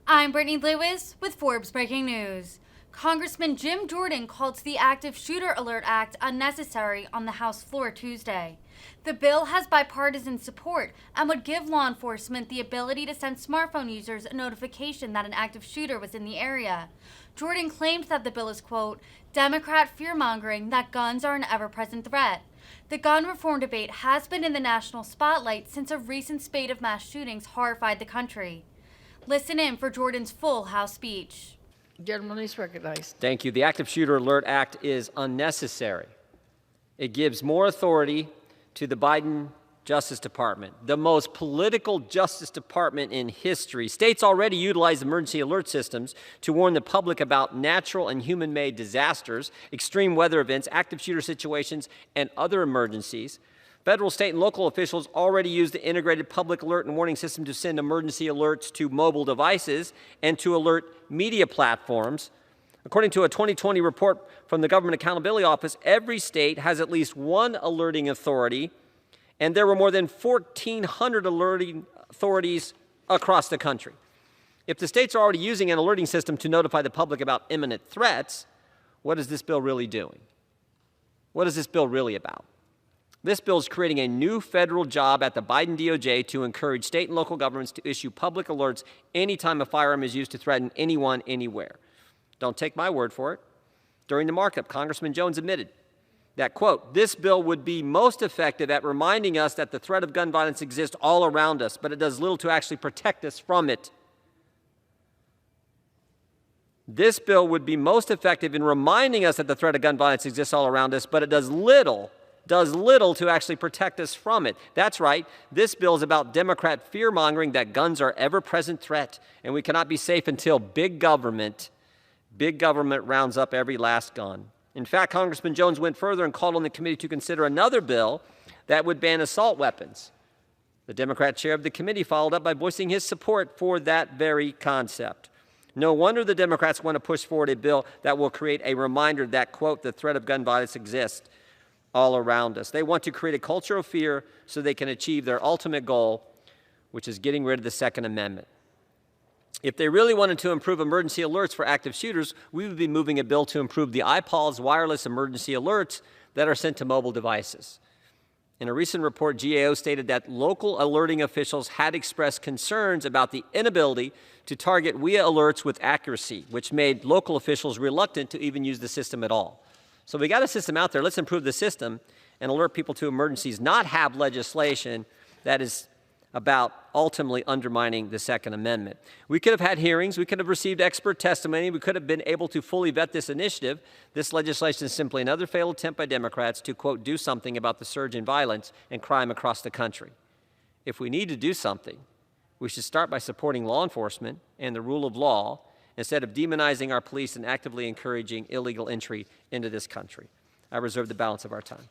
I'm Brittany Lewis with Forbes Breaking News. Congressman Jim Jordan called the Active Shooter Alert Act unnecessary on the House floor Tuesday. The bill has bipartisan support and would give law enforcement the ability to send smartphone users a notification that an active shooter was in the area. Jordan claimed that the bill is, quote, Democrat fear-mongering that guns are an ever-present threat. The gun reform debate has been in the national spotlight since a recent spate of mass shootings horrified the country. Listen in for Jordan's full House speech. Gentleman is recognized. Thank you. The Active Shooter Alert Act is unnecessary. It gives more authority to the Biden Justice Department, the most political Justice Department in history. States already utilize emergency alert systems to warn the public about natural and human-made disasters, extreme weather events, active shooter situations, and other emergencies. Federal, state, and local officials already use the integrated public alert and warning system to send emergency alerts to mobile devices and to alert media platforms. According to a 2020 report from the Government Accountability Office, every state has at least one alerting authority, and there were more than 1,400 alerting authorities across the country. If the states are already using an alerting system to notify the public about imminent threats, what is this bill really doing? What is this bill really about? This bill is creating a new federal job at the Biden DOJ to encourage state and local governments to issue public alerts anytime a firearm is used to threaten anyone, anywhere. Don't take my word for it. During the markup, Congressman Jones admitted that, quote, this bill would be most effective at reminding us that the threat of gun violence exists all around us, but it does little to actually protect us from it. This bill would be most effective in reminding us that the threat of gun violence exists all around us, but it does little to actually protect us from it. That's right. This bill is about Democrat fear-mongering that guns are ever-present threat, and we cannot be safe until big government rounds up every last gun. In fact, Congressman Jones went further and called on the committee to consider another bill that would ban assault weapons. The Democrat chair of the committee followed up by voicing his support for that very concept. No wonder the Democrats want to push forward a bill that will create a reminder that, quote, the threat of gun violence exists all around us. They want to create a culture of fear so they can achieve their ultimate goal, which is getting rid of the Second Amendment. If they really wanted to improve emergency alerts for active shooters, we would be moving a bill to improve the iPaul's wireless emergency alerts that are sent to mobile devices. In a recent report, GAO stated that local alerting officials had expressed concerns about the inability to target WIA alerts with accuracy, which made local officials reluctant to even use the system at all. So we got a system out there. Let's improve the system and alert people to emergencies, not have legislation that is about ultimately undermining the Second Amendment. We could have had hearings. We could have received expert testimony. We could have been able to fully vet this initiative. This legislation is simply another failed attempt by Democrats to, quote, do something about the surge in violence and crime across the country. If we need to do something, we should start by supporting law enforcement and the rule of law instead of demonizing our police and actively encouraging illegal entry into this country. I reserve the balance of our time.